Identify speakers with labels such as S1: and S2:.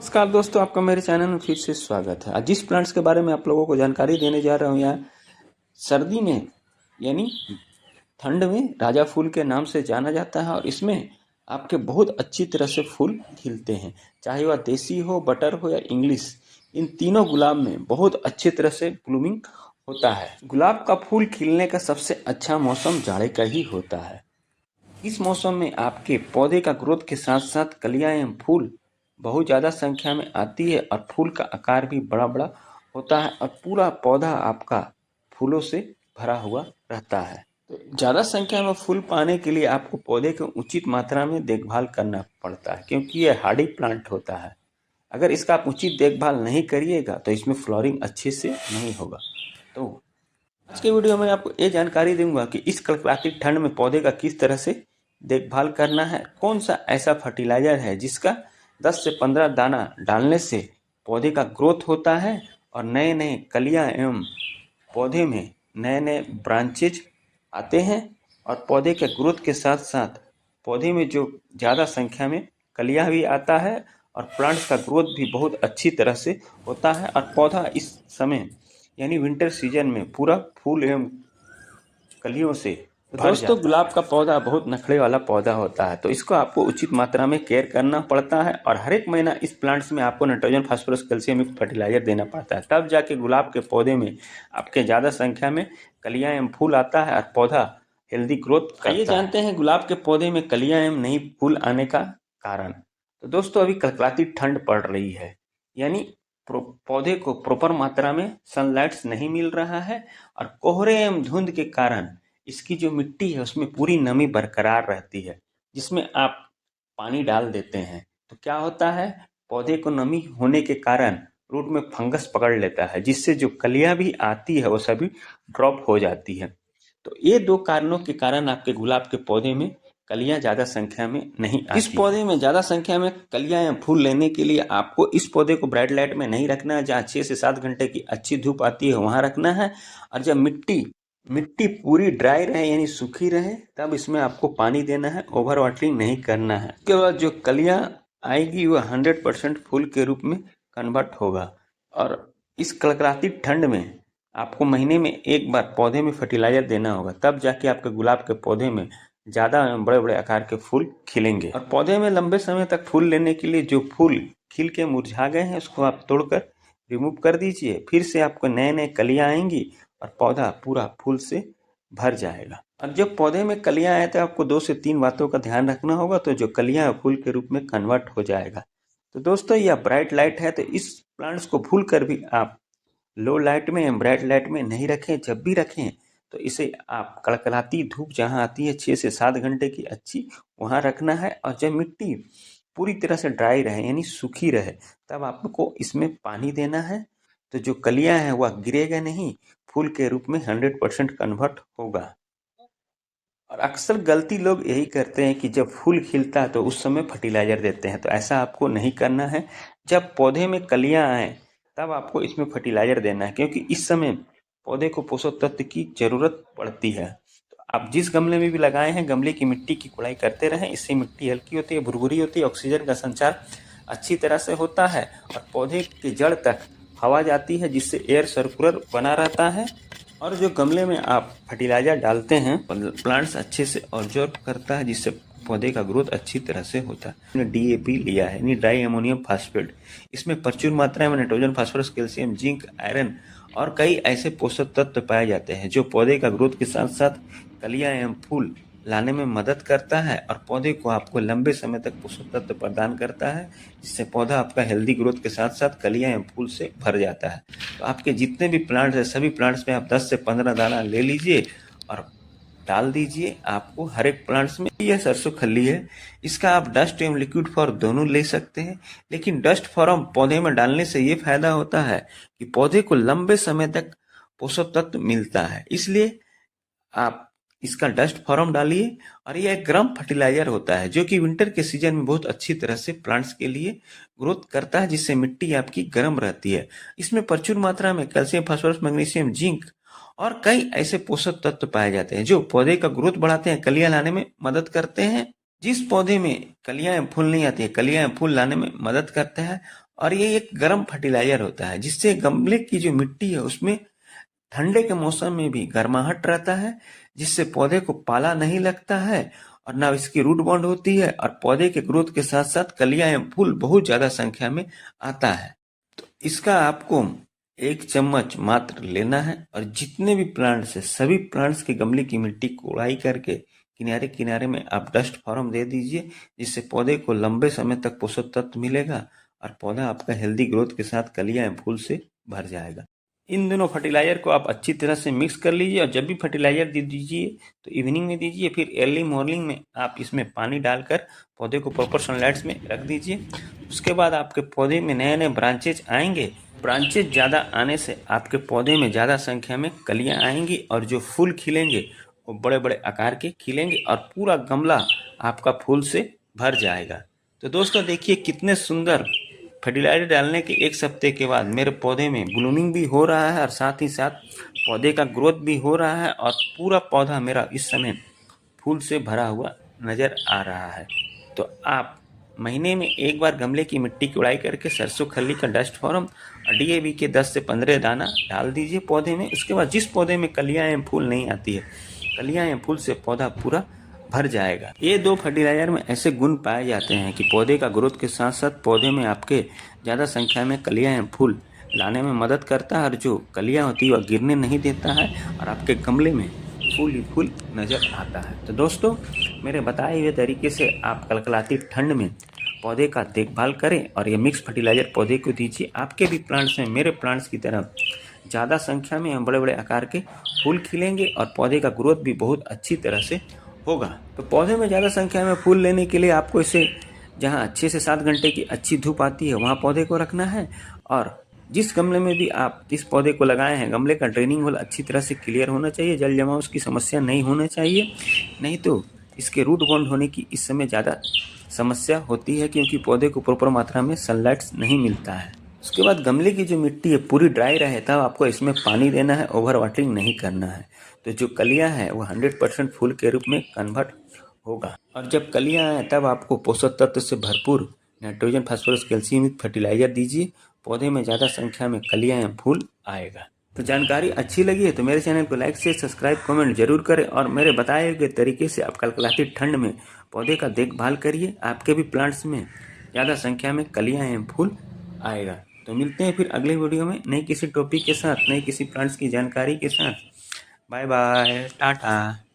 S1: नमस्कार दोस्तों, आपका मेरे चैनल में फिर से स्वागत है। आज जिस प्लांट्स के बारे में आप लोगों को जानकारी देने जा रहा हूँ, यहाँ सर्दी में यानी ठंड में राजा फूल के नाम से जाना जाता है और इसमें आपके बहुत अच्छी तरह से फूल खिलते हैं। चाहे वह देसी हो, बटर हो या इंग्लिश, इन तीनों गुलाब में बहुत अच्छी तरह से ब्लूमिंग होता है। गुलाब का फूल खिलने का सबसे अच्छा मौसम जाड़े का ही होता है। इस मौसम में आपके पौधे का ग्रोथ के साथ साथ कलियां एवं फूल बहुत ज़्यादा संख्या में आती है और फूल का आकार भी बड़ा बड़ा होता है और पूरा पौधा आपका फूलों से भरा हुआ रहता है। तो ज़्यादा संख्या में फूल पाने के लिए आपको पौधे को उचित मात्रा में देखभाल करना पड़ता है, क्योंकि यह हार्डी प्लांट होता है। अगर इसका आप उचित देखभाल नहीं करिएगा तो इसमें फ्लोरिंग अच्छे से नहीं होगा। तो आज के वीडियो में आपको ये जानकारी दूंगा कि इस कड़कड़ाती ठंड में पौधे का किस तरह से देखभाल करना है, कौन सा ऐसा फर्टिलाइजर है जिसका 10 से 15 दाना डालने से पौधे का ग्रोथ होता है और नए नए कलियां एवं पौधे में नए नए ब्रांचेज आते हैं और पौधे के ग्रोथ के साथ साथ पौधे में जो ज़्यादा संख्या में कलियां भी आता है और प्लांट्स का ग्रोथ भी बहुत अच्छी तरह से होता है और पौधा इस समय यानी विंटर सीजन में पूरा फूल एवं कलियों से भर जाता है। दोस्तों, गुलाब का पौधा बहुत नखरे वाला पौधा होता है, तो इसको आपको उचित मात्रा में केयर करना पड़ता है और हर एक महीना इस प्लांट्स में आपको नाइट्रोजन, फास्फोरस, कैल्शियम युक्त फर्टिलाइजर देना पड़ता है। तब जाके गुलाब के पौधे में आपके ज़्यादा संख्या में कलियां एवं फूल आता है और पौधा हेल्दी ग्रोथ करता है। ये जानते हैं गुलाब के पौधे में कलियां एवं नहीं फूल आने का कारण। तो दोस्तों, अभी कड़कड़ाती ठंड पड़ रही है, यानी पौधे को प्रॉपर मात्रा में सनलाइट्स नहीं मिल रहा है और कोहरे एवं धुंध के कारण इसकी जो मिट्टी है उसमें पूरी नमी बरकरार रहती है। जिसमें आप पानी डाल देते हैं तो क्या होता है, पौधे को नमी होने के कारण रूट में फंगस पकड़ लेता है, जिससे जो कलियां भी आती है वो सभी ड्रॉप हो जाती है। तो ये दो कारणों के कारण आपके गुलाब के पौधे में कलियां ज़्यादा संख्या में नहीं आती। इस पौधे में ज़्यादा संख्या में कलियां या फूल लेने के लिए आपको इस पौधे को ब्राइट लाइट में नहीं रखना है। जहाँ 6 से 7 घंटे की अच्छी धूप आती है वहाँ रखना है और जब मिट्टी पूरी ड्राई रहे यानी सूखी रहे तब इसमें आपको पानी देना है। ओवर वाटरिंग नहीं करना है। उसके बाद जो कलियां आएगी वह 100% फूल के रूप में कन्वर्ट होगा। और इस कड़कड़ाती ठंड में आपको महीने में एक बार पौधे में फर्टिलाइजर देना होगा, तब जाके आपके गुलाब के पौधे में ज़्यादा बड़े बड़े आकार के फूल खिलेंगे। और पौधे में लंबे समय तक फूल लेने के लिए जो फूल खिल के मुरझा गए हैं उसको आप तोड़कर रिमूव कर दीजिए। फिर से आपको नए नए कलियां आएंगी और पौधा पूरा फूल से भर जाएगा। और जब पौधे में कलियां आए तो आपको 2 से 3 बातों का ध्यान रखना होगा, तो जो कलियां फूल के रूप में कन्वर्ट हो जाएगा। तो दोस्तों, यह ब्राइट लाइट है, तो इस प्लांट्स को भूल कर भी आप लो लाइट में या ब्राइट लाइट में नहीं रखें। जब भी रखें तो इसे आप कड़कड़ाती धूप जहाँ आती है 6 से 7 घंटे की अच्छी, वहाँ रखना है। और जब मिट्टी पूरी तरह से ड्राई रहे यानी सूखी रहे तब आपको इसमें पानी देना है। तो जो कलियां हैं वह गिरेगा नहीं, फूल के रूप में 100% कन्वर्ट होगा। और अक्सर गलती लोग यही करते हैं कि जब फूल खिलता है तो उस समय फर्टिलाइजर देते हैं, तो ऐसा आपको नहीं करना है। जब पौधे में कलियां आए तब आपको इसमें फर्टिलाइजर देना है, क्योंकि इस समय पौधे को पोषक तत्व की जरूरत पड़ती है। तो आप जिस गमले में भी लगाए हैं गमले की मिट्टी की गुड़ाई करते रहें। इससे मिट्टी हल्की होती है, भुरभुरी होती है, ऑक्सीजन का संचार अच्छी तरह से होता है और पौधे की जड़ तक हवा जाती है, जिससे एयर सर्कुलर बना रहता है। और जो गमले में आप फर्टिलाइजर डालते हैं प्लांट्स अच्छे से ऑब्जर्व करता है, जिससे पौधे का ग्रोथ अच्छी तरह से होता है। हमने DAP लिया है यानी डाई अमोनियम फास्फेट। इसमें प्रचुर मात्रा में nitrogen, phosphorus, calcium, zinc, iron और कई ऐसे पोषक तत्व पाए जाते हैं जो पौधे का ग्रोथ के साथ साथ कलियां एवं फूल लाने में मदद करता है और पौधे को आपको लंबे समय तक पोषक तत्व प्रदान करता है, जिससे पौधा आपका हेल्दी ग्रोथ के साथ साथ कलियां एवं फूल से भर जाता है। तो आपके जितने भी प्लांट्स हैं सभी प्लांट्स में आप 10 से 15 दाना ले लीजिए और डाल दीजिए। आपको हर एक प्लांट्स में, यह सरसों खल्ली है, इसका आप डस्ट एवं लिक्विड फॉर्म दोनों ले सकते हैं। लेकिन डस्ट फॉर्म पौधे में डालने से ये फायदा होता है कि पौधे को लंबे समय तक पोषक तत्व मिलता है, इसलिए आप इसका डस्ट फॉर्म डालिए। और यह एक गर्म फर्टिलाइजर होता है जो कि विंटर के सीजन में बहुत अच्छी तरह से प्लांट्स के लिए ग्रोथ करता है, जिससे मिट्टी आपकी गर्म रहती है। इसमें प्रचुर मात्रा में कैल्शियम, फास्फोरस, मैग्नीशियम, जिंक और कई ऐसे पोषक तत्व पाए जाते हैं जो पौधे का ग्रोथ बढ़ाते हैं, कलियां लाने में मदद करते हैं। जिस पौधे में कलियां फूल नहीं आती है, कलियां फूल लाने में मदद करते हैं। और ये एक गर्म फर्टिलाइजर होता है, जिससे गमले की जो मिट्टी है उसमें ठंडे के मौसम में भी गर्माहट रहता है, जिससे पौधे को पाला नहीं लगता है और ना इसकी रूट बॉन्ड होती है, और पौधे के ग्रोथ के साथ साथ कलियां एवं फूल बहुत ज्यादा संख्या में आता है। तो इसका आपको 1 चम्मच मात्र लेना है और जितने भी प्लांट्स है सभी प्लांट्स के गमले की मिट्टी को उड़ाई करके किनारे किनारे में आप डस्ट फॉर्म दे दीजिए, जिससे पौधे को लंबे समय तक पोषक तत्व मिलेगा और पौधा आपका हेल्दी ग्रोथ के साथ कलियां एवं फूल से भर जाएगा। इन दोनों फर्टिलाइजर को आप अच्छी तरह से मिक्स कर लीजिए और जब भी फर्टिलाइजर दे दीजिए तो इवनिंग में दीजिए, फिर अर्ली मॉर्निंग में आप इसमें पानी डालकर पौधे को प्रॉपर सनलाइट्स में रख दीजिए। उसके बाद आपके पौधे में नए नए ब्रांचेज आएंगे। ब्रांचेज ज़्यादा आने से आपके पौधे में ज़्यादा संख्या में कलियां आएंगी और जो फूल खिलेंगे वो बड़े बड़े आकार के खिलेंगे और पूरा गमला आपका फूल से भर जाएगा। तो दोस्तों देखिए कितने सुंदर फर्टिलाइजर डालने के 1 हफ्ते के बाद मेरे पौधे में ब्लूमिंग भी हो रहा है और साथ ही साथ पौधे का ग्रोथ भी हो रहा है और पूरा पौधा मेरा इस समय फूल से भरा हुआ नज़र आ रहा है। तो आप महीने में एक बार गमले की मिट्टी की उड़ाई करके सरसों खल्ली का डस्ट फॉर्म और DAP के 10 से 15 दाना डाल दीजिए पौधे में। उसके बाद जिस पौधे में कलियां एवं फूल नहीं आती है, कलियां एवं फूल से पौधा पूरा भर जाएगा। ये 2 फर्टिलाइजर में ऐसे गुण पाए जाते हैं कि पौधे का ग्रोथ के साथ साथ पौधे में आपके ज़्यादा संख्या में कलियां एवं फूल लाने में मदद करता है और जो कलियां होती है वह गिरने नहीं देता है और आपके गमले में फूल ही फूल नज़र आता है। तो दोस्तों मेरे बताए हुए तरीके से आप कलकलाती ठंड में पौधे का देखभाल करें और ये मिक्स फर्टिलाइजर पौधे को दीजिए। आपके भी प्लांट्स में मेरे प्लांट्स की तरह ज़्यादा संख्या में बड़े बड़े आकार के फूल खिलेंगे और पौधे का ग्रोथ भी बहुत अच्छी तरह से होगा। तो पौधे में ज़्यादा संख्या में फूल लेने के लिए आपको इसे जहाँ 6 से 7 घंटे की अच्छी धूप आती है वहाँ पौधे को रखना है और जिस गमले में भी आप जिस पौधे को लगाए हैं गमले का ड्रेनिंग होल अच्छी तरह से क्लियर होना चाहिए, जल जमाव की समस्या नहीं होना चाहिए, नहीं तो इसके रूट बॉन्ड होने की इस समय ज़्यादा समस्या होती है क्योंकि पौधे को प्रॉपर मात्रा में सनलाइट नहीं मिलता है। उसके बाद गमले की जो मिट्टी है पूरी ड्राई रहे तब आपको इसमें पानी देना है, ओवर वाटरिंग नहीं करना है। तो जो कलियां हैं वो 100% फूल के रूप में कन्वर्ट होगा और जब कलियां आए तब आपको पोषक तत्व से भरपूर नाइट्रोजन फास्फोरस कैल्शियम युक्त फर्टिलाइजर दीजिए। पौधे में ज़्यादा संख्या में कलियां या फूल आएगा। तो जानकारी अच्छी लगी है तो मेरे चैनल को लाइक शेयर सब्सक्राइब कमेंट जरूर करें और मेरे बताए गए तरीके से आप कलकलाती ठंड में पौधे का देखभाल करिए। आपके भी प्लांट्स में ज़्यादा संख्या में कलियां एवं फूल आएगा। तो मिलते हैं फिर अगले वीडियो में नई किसी टॉपिक के साथ, नई किसी प्लांट्स की जानकारी के साथ। Bye bye, Tata.